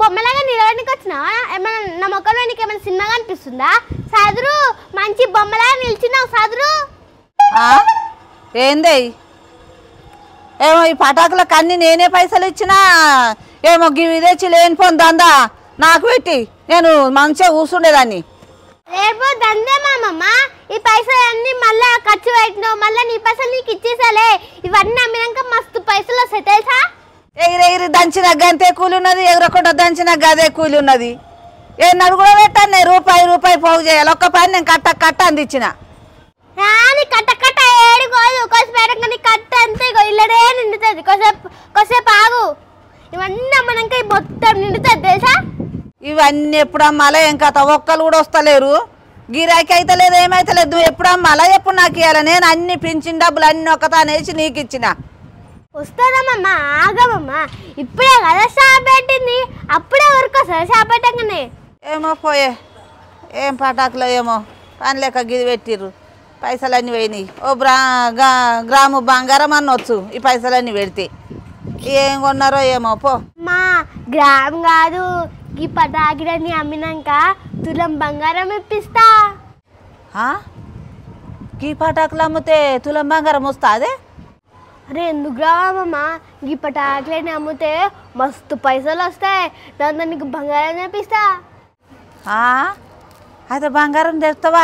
బొమ్మలాగా నిలబడికి వచ్చినావా? ఏమన్నా నా మొక్కలో నీకు ఏమైనా సినిమాగా అనిపిస్తుందా? సదురు మంచి బొమ్మలాగా నిలిచినావు సదురు. ఏంది ఏమో ఈ పటాకులకు అన్ని నేనే పైసలు ఇచ్చినా ఏమో గివి తెచ్చి లేనిపోను దందా నాకు పెట్టి నేను మంచిగా కూర్చుండేదాన్ని. రేపు దందే మామమ్మ, ఈ పైసలు అన్ని మళ్ళా ఖర్చు పెట్టినావు, మళ్ళీ నీ పైసలు నీకు ఇచ్చేసాలే. ఇవన్నీ అమ్మినాక మస్తు పైసలు వస్తాయి తెలుసా? ఎగిరెగిరి దంచిన గంతే కూలి ఉన్నది, ఎగరకుండా దంచిన గదే కూలి ఉన్నది. ఏ నడుగులో పెట్టాను నేను రూపాయి పోగు చేయాలి. ఒక్క పని నేను కట్ట అందించిన. కట్ట కట్ట ఏడుకోదు, కొద్దిసేపు కట్ట అంతే ఇల్లడే నిండుతుంది. కొద్దిసేపు ఆగు, ఇవన్నీ అమ్మనాక మొత్తం నిండుతుంది తెలుసా? ఇవన్నీ ఎప్పుడు అమ్మాలా ఏం కథ? ఒక్కరు కూడా వస్తలేరు, గిరాకీ అయితే లేదు, ఏమైతే లేదు. ఎప్పుడు అమ్మాలా ఎప్పుడు నాకు ఇవ్వాలి? నేను అన్ని పింఛన్ డబ్బులు అన్ని ఒక్కతానేసి నీకు ఇచ్చిన. వస్తుందమ్మా ఆగమమ్మా, ఇప్పుడే కదా షాప్ పెట్టింది, అప్పుడే వరకు షాప్ పెట్టగానే. ఏమో పోయే ఏం పటాకులో ఏమో పని లేక గిది పెట్టిర్రు, పైసలన్నీ పోయినాయి. ఓ గ్రాము బంగారం అనొచ్చు ఈ పైసలన్నీ పెడితే. ఏం కొన్నారో ఏమో పో. మా గ్రామ్ కాదు, ఈ పటాకులన్నీ అమ్మినాక తులం బంగారం ఇప్పిస్తా. ఈ పటాకులు అమ్మితే తులం బంగారం వస్తా? అదే అరే ఎందుకు రావమ్మా, ఈ పటాకులన్నీ అమ్మితే మస్తు పైసలు వస్తాయి, దాంతో నీకు బంగారం తెప్పిస్తా. అయితే బంగారం తెస్తావా?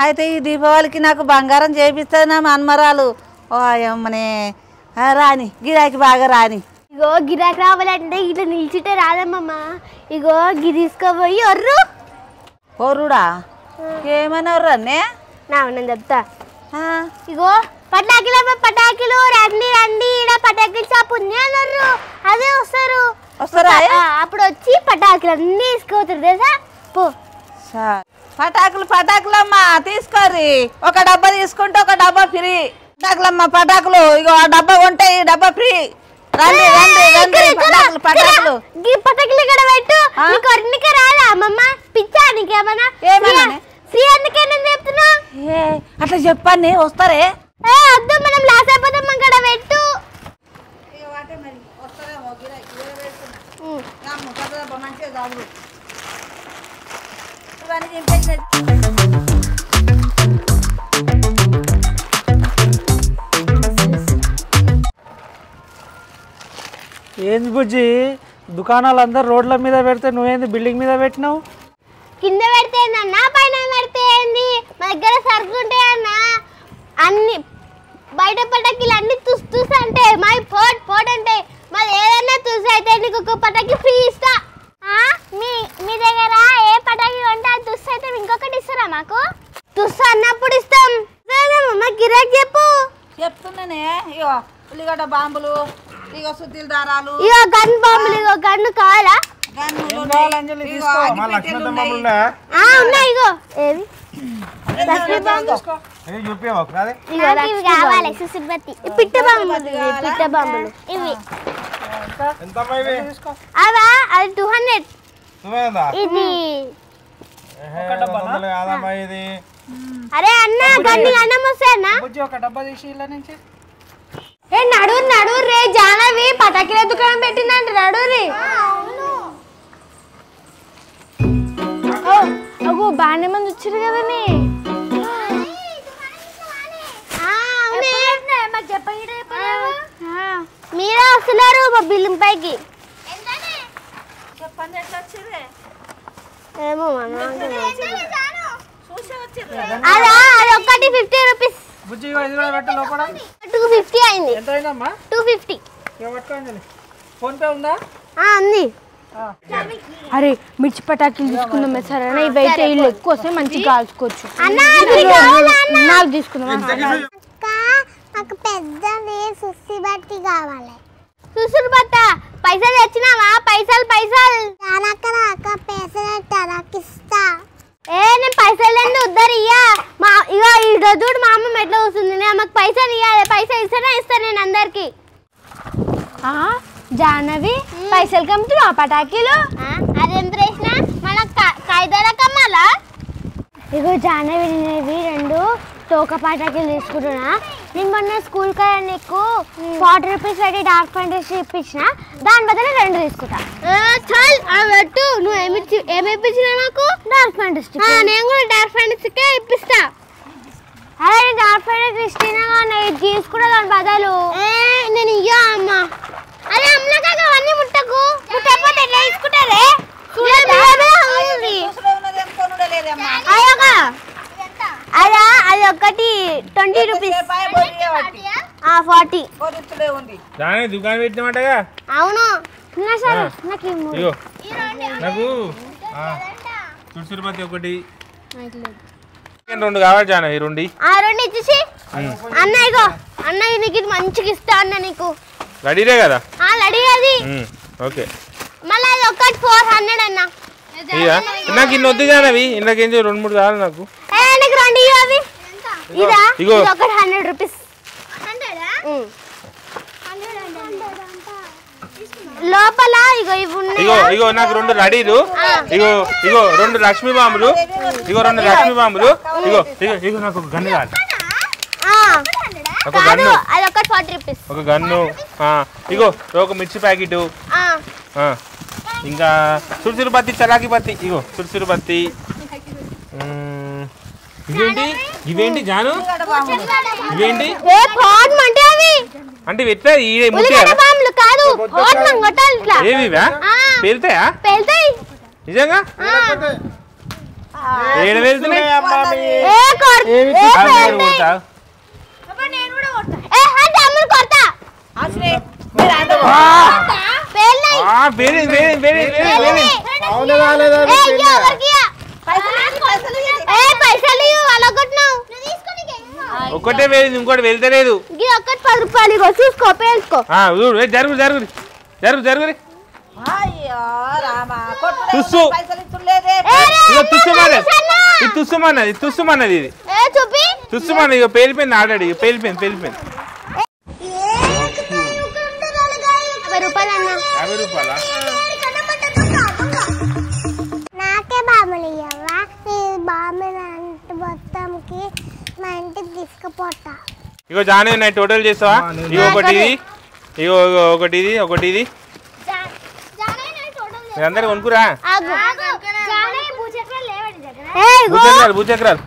అయితే ఈ దీపావళికి నాకు బంగారం చేపిస్తుంది నా మన్మరాలు. ఓ అమ్మనే రాని గిరాకి బాగా రాని. ఇగో గిరాకి రావాలంటే ఇట్లా నిల్చుంటే రాదమ్మా. ఇగో గి తీసుకోపోయి ఒర్రుడా? ఏమైనా ఒర్రు అన్నే? నేను చెప్తా. ఇగో పటాకులు రండి ఈడ పటాకులు షాప్ ఉంది అన్నారు, అదే వస్తారా? అప్పుడు వచ్చి పటాకులు అన్నీ తీసుకోతారు తెలుసా? పో. పటాకులమ్మా తీసుకోరి, ఒక డబ్బా తీసుకుంటే ఒక డబ్బా ఫ్రీ. పటాకులమ్మా పటాకులు, ఇగో ఆ డబ్బా కొంటే ఈ డబ్బా ఫ్రీ. రండి పటాకులు ఇక్కడ పెట్టు. నీకు రాదా అమ్మమ్మ? పిచ్చా నీకేమన్నా? ఫ్రీ అందుకే నేను చెప్తున్నా. అట్లా చెప్పండి వస్తారే. అద్దు మనం లాస్ అయిపోతాం, ఇక్కడ పెట్టు. ఏంది బుజ్జి, దుకాణాలు అందరు రోడ్ల మీద పెడితే నువ్వేంది బిల్డింగ్ మీద పెట్టినావు? కింద పెడితే ఏందన్నా, పైన పెడితే ఏంది? మా దగ్గర సరుకులు ఉంటాయన్నా, అన్ని బయట పటాకీలు అన్ని తుస్ అంటే మాది పోట్ అంటే మాది ఏదైనా తుస్ అయితే నీకు ఒక పటాకి ఫ్రీ ఇస్తా. మీ దగ్గర ఏ పటాకి ఉంటే అది తుస్ అయితే ఇంకొకటి ఇస్తారా? మాకు తుస్ అన్నప్పుడు ఇస్తాం. గిరాకీ చెప్తున్నానే. ఇగో ఉల్లిగడ్డ బాంబులు, ఇగో సుద్దిల దారాలు, ఇగో గన్ బాంబులు, ఇగో గన్ను కావాలా? ఉన్నాయి ఇగో. ఏవి కావాలి? సుసుబత్తి, పిట్ట బాంబులు ఇవి. అవా అది 200. ఇది అరే అన్న గన్ని అన్నం వస్తాయన్నా. నడు రే జానవి పటాకిల దుకాణం పెట్టిందంట, నడు రే. అగో బాగానే మంది వచ్చారు కదని. మీరే వస్తున్నారు మా బిల్డింగ్ పైకి. ఏమో అదా అది ఒక్కటి 50 రూపీస్. 250 అయింది. 250. ఉంది. అరే మిర్చి పటాకీలు తీసుకుందాం సరేనా? ఇవైతే ఇల్లు ఎక్కువ వస్తే మంచిగా కాల్చుకోవచ్చు. నాకు తీసుకుందాం. నాకు పెద్దది సుసిబట్టి కావాలి. సుసుబట్ట పైసలు తెచ్చినావా? పైసలు పైసలు నేను పైసలు లేని ఉద్దరు ఇయ్యా. ఇగో ఈ గదుడు మా అమ్మ ఎట్లా వస్తుంది, నేను మాకు పైసలు ఇవ్వాలి. పైసలు ఇస్తేనే ఇస్తాను నేను అందరికి. జాహ్నవి పైసలు పైసలకి అమ్ముతున్నావు పటాకీలు? అదెంత వేసినా మన ఖైదాల కమ్మాలా? ఇగో జాహ్నవి నేనేవి 2 తోక పటాకీలు తీసుకుంటున్నా. నేను మొన్న స్కూల్ కదా నీకు 40 రూపీస్ పెట్టి డార్క్ ఫ్యాంటసీ ఇప్పించిన, దాని బదులు 2 తీసుకుంటా. అన్నట్టు నువ్వు ఏమి ఇప్పించినా నాకు? Dark fantasy. నేను కూడా డార్క్ ఫ్యాంటసీకే ఇప్పిస్తా. అదే డార్క్ ఫ్యాంటసీ ఇచ్చినా కానీ తీసుకుంటా దాని బదులు. నేను ఇయ్యా అమ్మ. అదే అమ్మలకా అవన్నీ ముట్టకు. ముట్టకపోతే ఎట్లా తీసుకుంటారే? అదా అది ఒకటి 20 రూపీస్. 40. దుకాణం పెట్టినమాటగా. అవును. ఇగో నాకు తులసిపతి ఒకటి 2 కావాలి జాన. ఈ 2 ఇచ్చేసి అన్న ఇగో అన్న నీకు ఇది మంచిగా ఇస్తా అన్న. నీకు రెడీనే కదా? రెడీ అది. ఓకే. మళ్ళీ అది ఒకటి 400 అన్న. నాకు ఇన్ని వద్దు జానవి. ఇందాకేం 2-3 కావాలి నాకు. నీకు 2 ఇవి. ఇదా ఇగో ఒకటి 100 రూపీస్. లోపల ఇగో ఇవి ఉన్నాయి. ఇగో నాకు 2 రెడీలు. ఇగో 2 లక్ష్మీ బాంబులు. ఇగో 2 లక్ష్మీ బాంబులు. ఇగో నాకు ఒక గన్ను కావాలి. ఒక గన్ను. అది ఒకటి 40 రూపీస్. ఒక గన్ను. ఇగో ఒక మిర్చి ప్యాకెట్. ఇంకా సురుసురు బత్తి, చలాకి బత్తి. ఇగో సురుసురు బత్తి. ఇవేంటి జాను? ఇవేంటి అంటే ఎట్లా ఏవివా? పేలుతాయా నిజంగా? ఏడ వెళ్తున్నాయి? ఒకటే వేరేది, ఇంకోటి వెళ్తలేదు. 10 రూపాయలు చూసుకో, పేల్చుకో. జరుగు జరుగు జరుగు జరుగు. తుస్సు తుస్సుమన్నది తుస్సుమన్నది ఇది తుస్సుమన్నది. ఇక పేలిపోయింది ఆల్రెడీ. పేలిపోయింది 50 రూపాయలు. 50 రూపాయలా? నాకే బాములు ఇవ్వవా? బాములు అంటే మొత్తంకి మా ఇంటికి తీసుకుపోతా. ఇగో జానే నైట్ టోటల్ చేస్తావా? ఇగో ఒకటి ఇది, ఇగో ఒకటి ఇది, ఒకటి ఇది. అందరు కొనుక్కురా. భూచక్రాలు భూచక్రాలు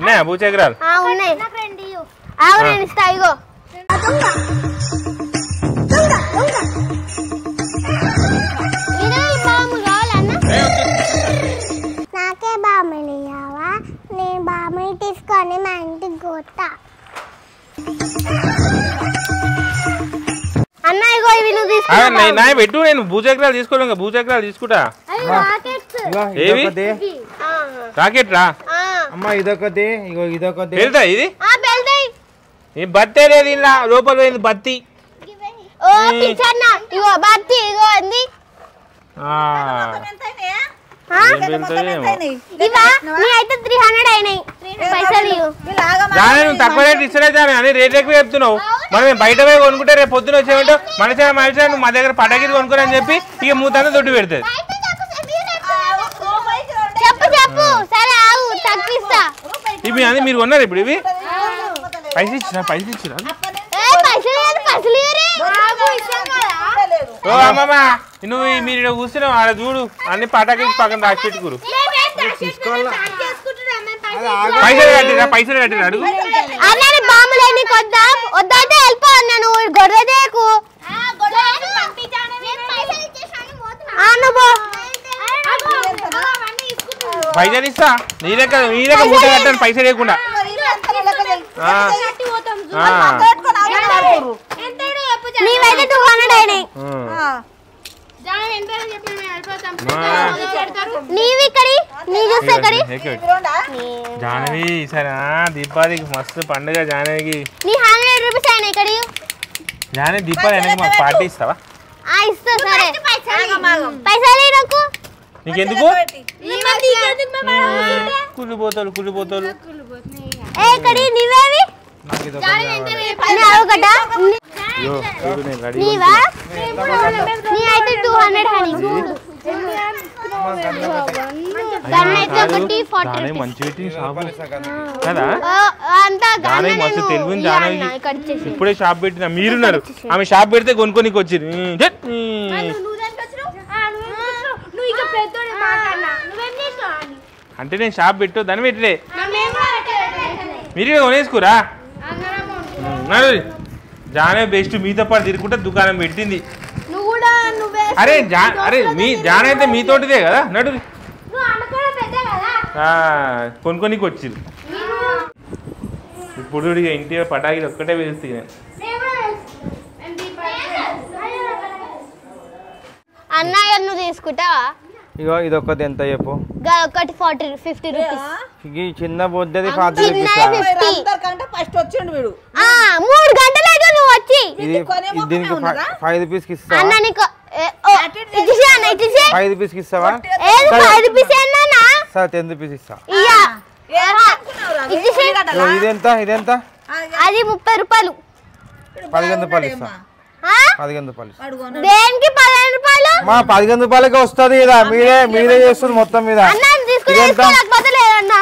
ఉన్నాయా? భూచక్రాలు ఉన్నాయి. ఇస్తా. ఇగో నాకే బాములు ఇవ్వవా? నేను బాములు తీసుకొని మా ఇంటికి పోతా. అన్న ఇగో ఇవి నువ్వు తీసుకో. నా పెట్టు. నేను భూచక్రాలు తీసుకోలేను. భూచక్రాలు తీసుకుంటా. ఏవి? రాకెట్ రా అమ్మ. ఇదొకటి, ఇగో ఇదొకటి. వెళ్తా ఇది బత్తే లేదు ఇలా లోపల పోయింది బత్తి. ఇగో బత్తి ఇగో అంది. అయితే 300 అయినాయి పైసలు. తక్కువ రేట్ ఇస్తలే జానే అని రేట్ ఎక్కువ చెప్తున్నావు. మనం బయట పోయి కొనుక్కుంటే రేపు పొద్దున వచ్చేమంటే మనిషి నువ్వు మా దగ్గర పటాకిలు కొనుక్కోని అని చెప్పి ఇక మూతాన్ని దొడ్డు పెడుతుంది. చెప్పు చెప్పు. సరే ఆగు తగ్గిస్తా. ఇవి అది మీరు కొన్నారు ఇప్పుడు? ఇవి పైసలు ఇచ్చిరా? పైసలు ఇచ్చిరా? ఓ అమ్మమ్మ నువ్వు మీరు కూర్చున్నావు ఆడ చూడు. అన్ని పటాకిలు పక్కన రాసి పెట్టుకురు. పైసలు కట్టిరా? పైసలు కట్టిరా? అడుగు. బాములు వద్దా వద్దంటే వెళ్ళిపో అన్నాను. గొడవకు పైసలు ఇస్తా. నీ లెక్క మూట కట్టాను పైసలు లేకుండా. నీవైతే 200 అయినాయి. జానవి సరే దీపావళికి మస్తు పండుగ. జానవికి నీ 100 రూపీస్ అయినాయి. ఇక్కడ జానవి దీపావళి అయినాక మాకు పార్టీ ఇస్తావా? ఇస్తా. సరే పైసలు నాకు నీకెందుకు? కుళ్ళిపోతారు కుళ్ళిపోతారు. నీవేవి అయ్యో చూడు నేను రెడీ నీవా నీ అయితే 200 హనీ గన్నైతే ఒకటి 40 మంచి పెట్టింది షాప్ కదా అంతా జానకి మస్తు తెలివింది జానకి ఇప్పుడే షాప్ పెట్టిన మీరున్నారు ఆమె షాప్ పెడితే కొనుక్కోనికి వచ్చింది అంటే నేను షాప్ పెట్టు దాన్ని పెట్టలే మీరు కొనేసుకురా జానే బెస్ట్ మీతో పాటు తిరుగుకుంటే దుకాణం పెట్టింది అరే మీ జాన అయితే మీతోటిదే కదా నడు కొనుక్కోనికి వచ్చింది ఇప్పుడు ఇంటి పటాకి ఒక్కటే వేస్తుంది అన్నయ్య నువ్వు తీసుకుంటావా ఇగో ఇది ఒక్కటి ఎంత చెప్పు ఒకటి 50 రూపీస్ ఈ చిన్న బొద్దది అందరికంటే ఫస్ట్ వచ్చిండు వీడు 3 గంటలు అయితే నువ్వు వచ్చి దీనికి 5 రూపీస్కి ఇస్తావా అన్న నీకు ఇచ్చేసి అన్న ఇచ్చేసి 5 రూపీస్కి ఇస్తావా ఏది 5 రూపీస్ ఏనా సరే 10 రూపీస్ ఇస్తా ఇయ్యా ఇచ్చేసి ఇదెంత అది 30 రూపాయలు 15 రూపాయలు ఇస్తా 15 రూపాయలు దేనికి 15 రూపాయలు మా 15 రూపాయలకి వస్తుంది కదా మీరే చేస్తుంది మొత్తం మీద అన్న తీసుకుని లేదన్న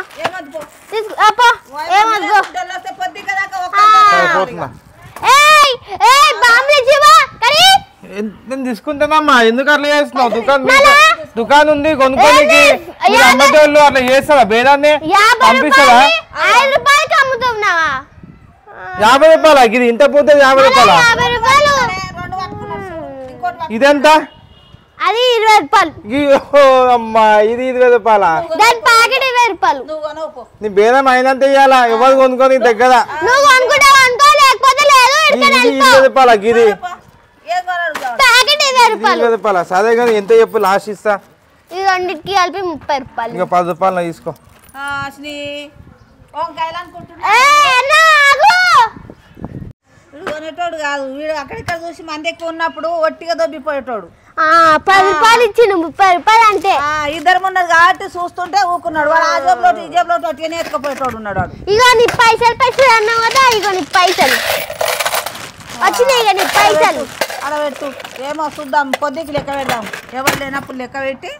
నేను తీసుకుంటానమ్మా ఎందుకు అట్లా చేస్తున్నావు దుకాణం ఉంది కొనుక్కోనికి అమ్మటోళ్ళు అట్లా చేస్తారా బేరాన్ని పంపిస్తారా 50 రూపాయల ఇది ఇంత పోతే 50 రూపాయల ఇదెంత అది 20 రూపాయలు అమ్మా ఇది 20 రూపాయల దాని ప్యాకెట్ 20 రూపాయలు నీ బేరం అయినంత ఇయ్యాలా ఎవరు కొనుక్కొని దగ్గర నువ్వు కొనుక్కుంటావు అనుకో లేకపోతే లేదు 20 రూపాయల ఇది ప్యాకెట్ 20 రూపాయలు 20 రూపాయల సరే కానీ ఎంత చెప్పు లాస్ట్ ఇస్తా ఇది రెండింటికి కలిపి 30 రూపాయలు ఇంకా 10 రూపాయలు తీసుకో కొనేటోడు కాదు వీడు అక్కడిక్కడ చూసి మంది ఎక్కువ ఉన్నప్పుడు ఒట్టిగా దొబ్బిపోయేటోడు 10 రూపాయలు ఇచ్చిండు 30 రూపాయలు అంటే ఇద్దరు ఉన్నది కాబట్టి చూస్తుంటే ఊకున్నాడు వాడు ఆ జేబులో ఈ జేబులో ఒట్టిగానే ఎత్తుకుపోయేటోడు ఉన్నాడు ఇగో నీ పైసలు అన్నావు కదా ఇగో నీ పైసలు వచ్చినాయి ఇక నీ పైసలు అడబెట్టు ఏమో చూద్దాం పొద్దుకి లెక్క పెడదాం ఎవరు లేనప్పుడు లెక్క పెట్టి